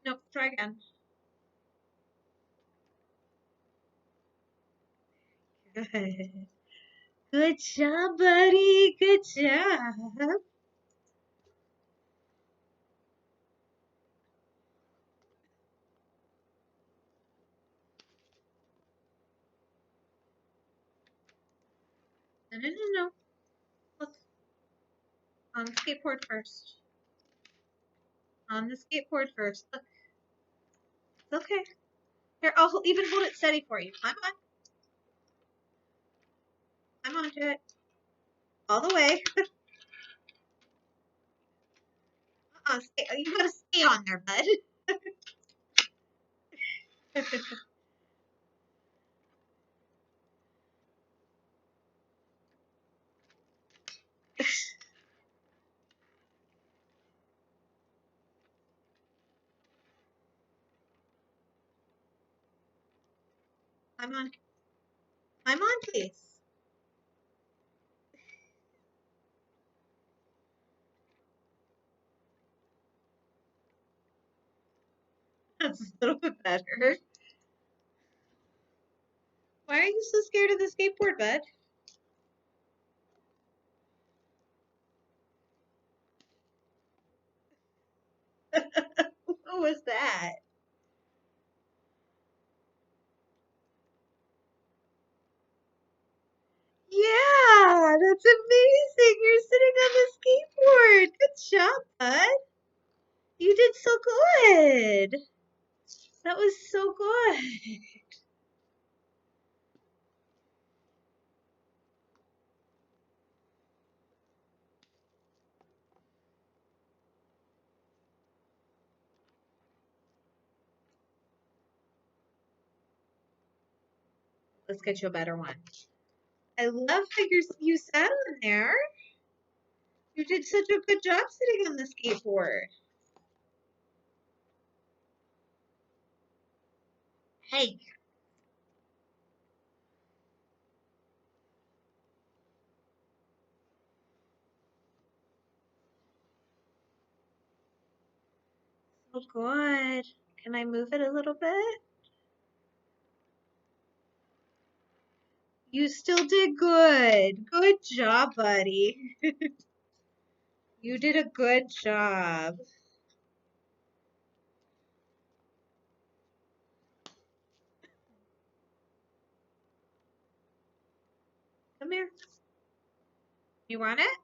Nope, try again. Good. Good job, buddy. Good job. No, no, no, no. Look, on the skateboard first. On the skateboard first. Look, it's okay. Here, I'll even hold it steady for you. I'm on. I'm onto it. All the way. You gotta stay on there, bud. I'm on. I'm on, please. That's a little bit better. Why are you so scared of the skateboard, bud? What was that? Yeah, that's amazing. You're sitting on the skateboard. Good job, bud. You did so good. That was so good. Let's get you a better one. I love how you sat on there. You did such a good job sitting on the skateboard. Hey, so good. Can I move it a little bit? You still did good. Good job, buddy. You did a good job. Come here. You want it?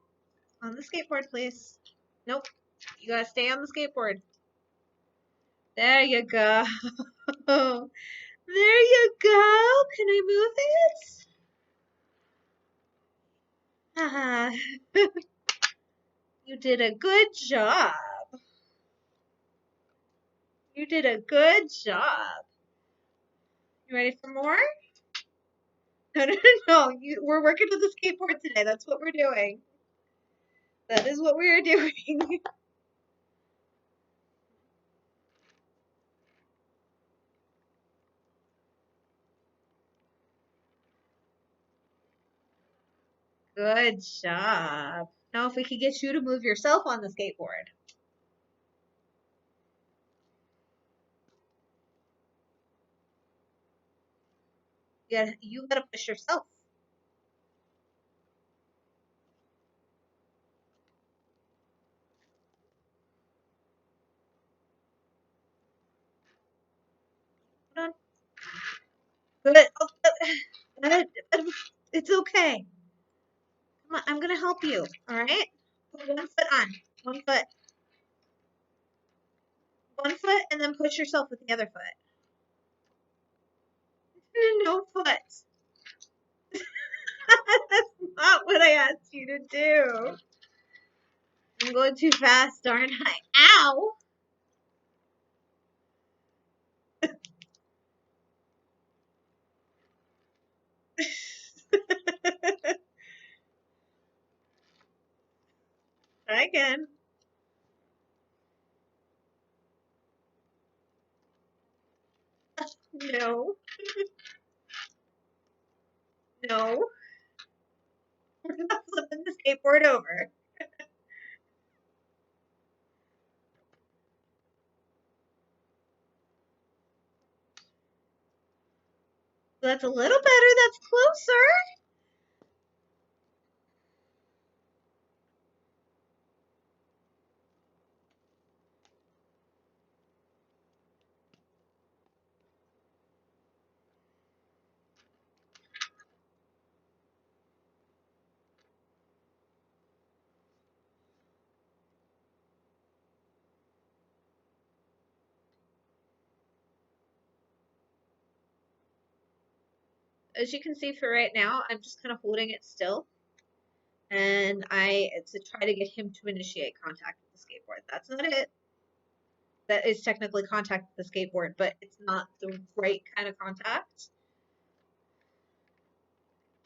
On the skateboard, please. Nope. You gotta stay on the skateboard. There you go. There you go. Can I move it? Ah, you did a good job. You did a good job. You ready for more? No, no, no. We're working with the skateboard today. That's what we're doing. That is what we are doing. Good job. Now, if we could get you to move yourself on the skateboard. You gotta push yourself. Hold on. Good. Oh, it's okay. Come on, I'm gonna help you. All right. Put one foot on. One foot. One foot, and then push yourself with the other foot. No foot. That's not what I asked you to do. I'm going too fast, aren't I? Ow! Try again. No. No. We're not flipping the skateboard over. That's a little better. That's closer. As you can see for right now, I'm just kind of holding it still. And to try to get him to initiate contact with the skateboard. That's not it. That is technically contact with the skateboard, but it's not the right kind of contact.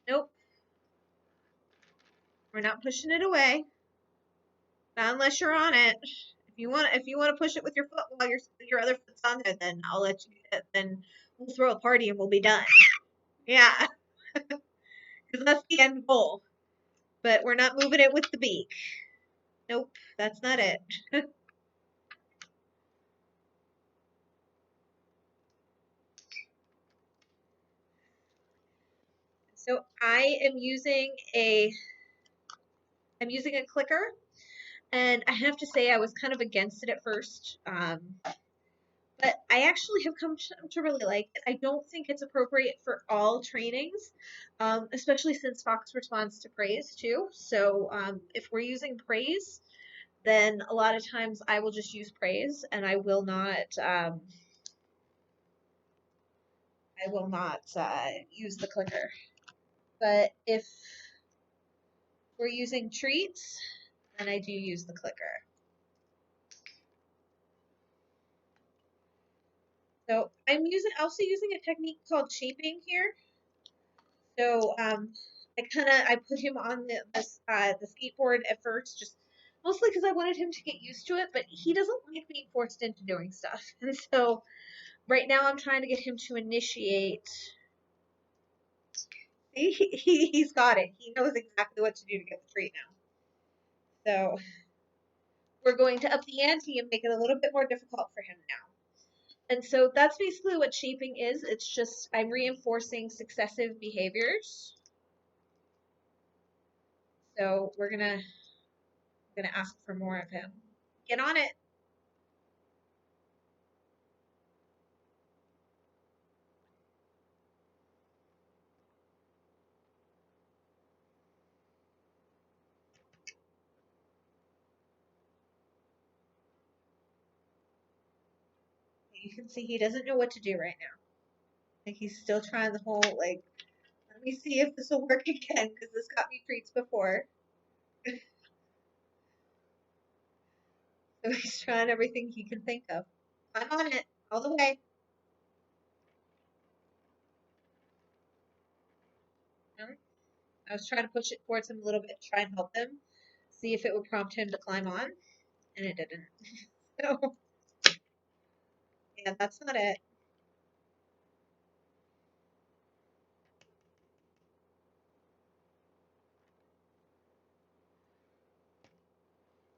Nope. We're not pushing it away. Not unless you're on it. If you want to push it with your foot while your other foot's on there, then I'll let you. Then we'll throw a party and we'll be done. Yeah, because that's the end goal. But we're not moving it with the beak. Nope, that's not it. So I'm using a clicker, and I have to say I was kind of against it at first. But I actually have come to really like it. I don't think it's appropriate for all trainings, especially since Fawkes responds to praise too. So if we're using praise, then a lot of times I will just use praise, and I will not use the clicker. But if we're using treats, then I do use the clicker. So I'm also using a technique called shaping here. So I put him on the skateboard at first, just mostly because I wanted him to get used to it, but he doesn't like being forced into doing stuff. And so right now I'm trying to get him to initiate. He's got it. He knows exactly what to do to get the treat now. So we're going to up the ante and make it a little bit more difficult for him now. And so that's basically what shaping is. It's just I'm reinforcing successive behaviors. So we're gonna ask for more of him. Get on it. You can see he doesn't know what to do right now. Like he's still trying the whole like, let me see if this will work again because this got me treats before. So he's trying everything he can think of. I'm on it all the way. I was trying to push it towards him a little bit to try and help him, see if it would prompt him to climb on, and it didn't. So yeah, that's not it.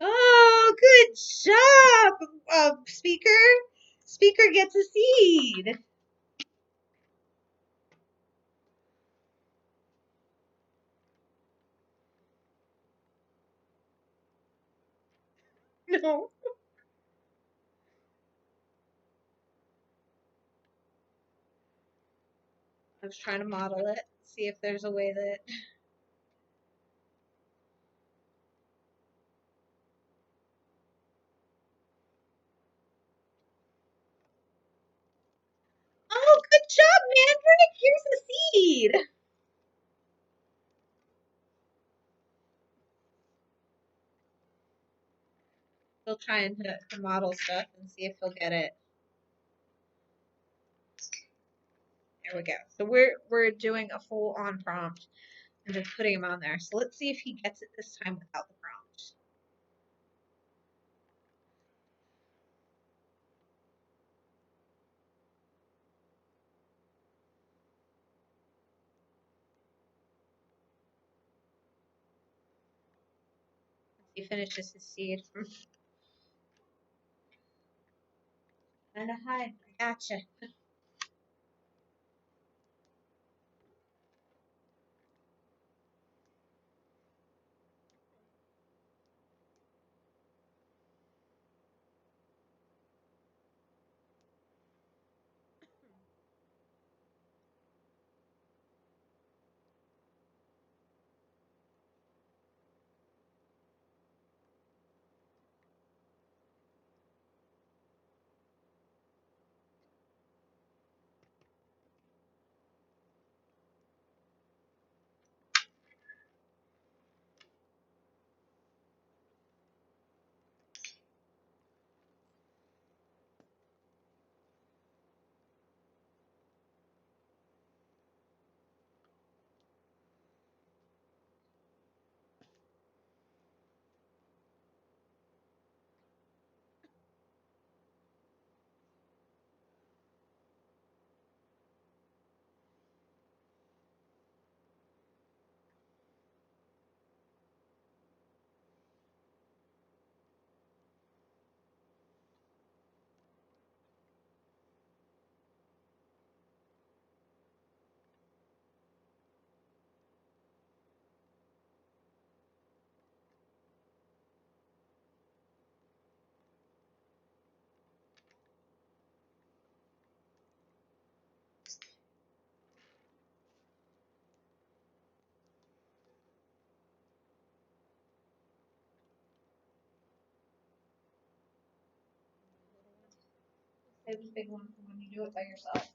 Oh, good job, speaker. Speaker gets a seed. No. I was trying to model it, see if there's a way that. Oh, good job, Mandrake! Here's a seed! Still trying to model stuff and see if he'll get it. There we go. So we're doing a full-on prompt and just putting him on there. So let's see if he gets it this time without the prompt. He finishes his seed. Kinda high. I gotcha. Save the big one for when you do it by yourself.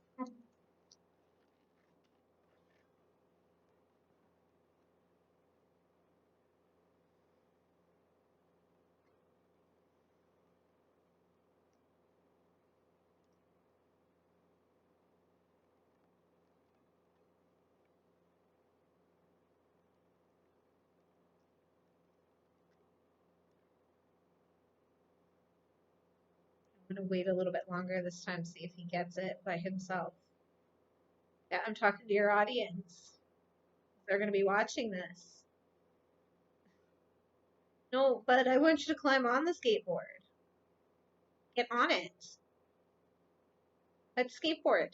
I'm gonna wait a little bit longer this time, see if he gets it by himself. Yeah, I'm talking to your audience. They're gonna be watching this. No, but I want you to climb on the skateboard. Get on it. Let's skateboard.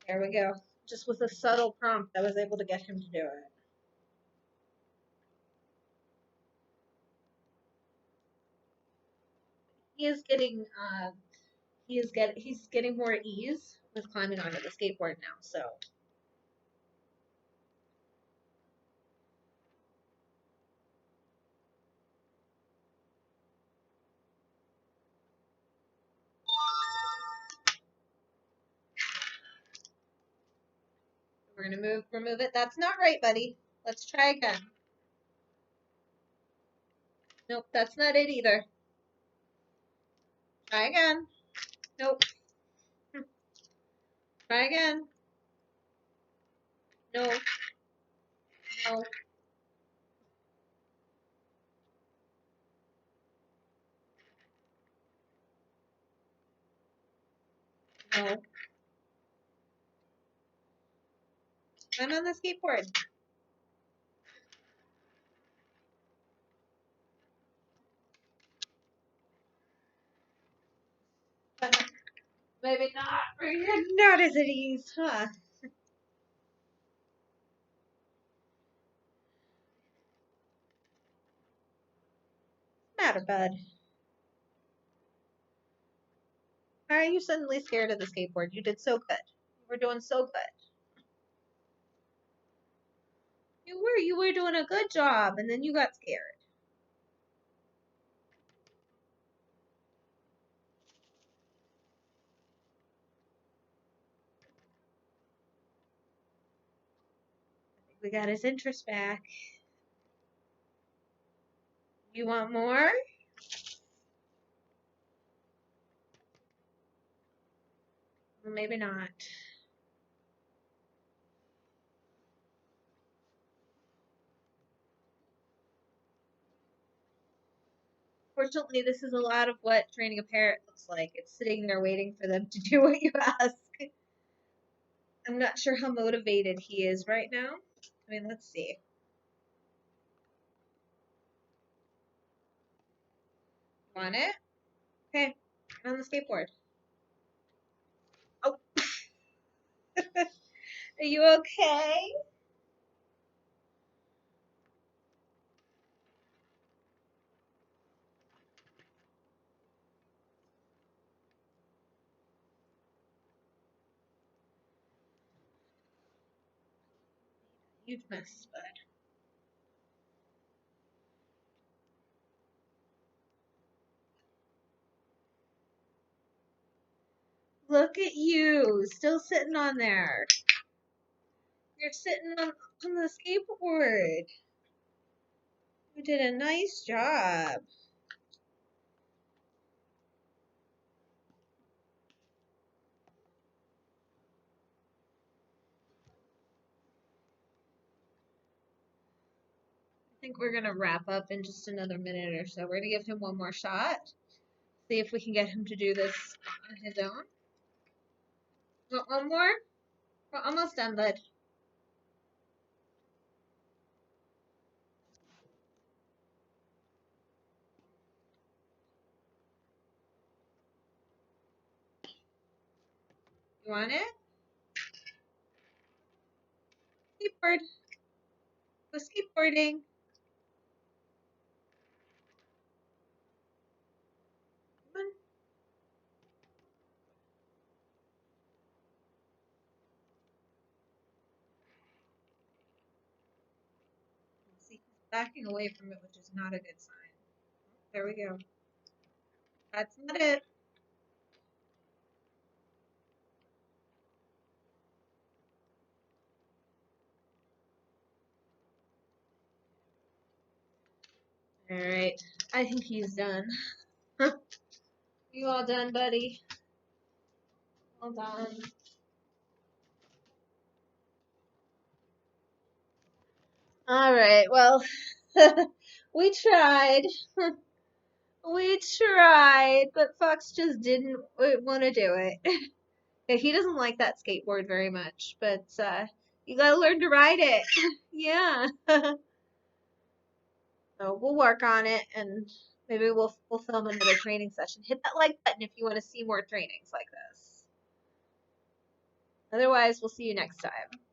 There we go. Just with a subtle prompt, I was able to get him to do it. He is getting he's getting more ease with climbing onto the skateboard now, so we're gonna remove it. That's not right, buddy. Let's try again. Nope, that's not it either. Try again. Nope. Try again. No. No. No. I'm on the skateboard. Maybe not. You're not as at ease, huh? Matter, bud. Why are you suddenly scared of the skateboard? You did so good. You were doing so good. You were doing a good job, and then you got scared. I think we got his interest back. You want more? Well, maybe not. Fortunately, this is a lot of what training a parrot looks like. It's sitting there waiting for them to do what you ask. I'm not sure how motivated he is right now. I mean, let's see. Want it? Okay, on the skateboard. Oh, are you okay? Huge mess, bud. Look at you, still sitting on there. You're sitting on the skateboard. You did a nice job. I think we're going to wrap up in just another minute or so. We're going to give him one more shot. See if we can get him to do this on his own. Want one more? We're almost done, bud. You want it? Skateboard. Go skateboarding. Come on. backing away from it, which is not a good sign. There we go. That's not it. Alright. I think he's done. You all done, buddy? All done. Alright, well, we tried. We tried, but Fox just didn't want to do it. He doesn't like that skateboard very much, but you gotta learn to ride it. Yeah. So we'll work on it, and maybe we'll film another training session. Hit that like button if you want to see more trainings like this. Otherwise, we'll see you next time.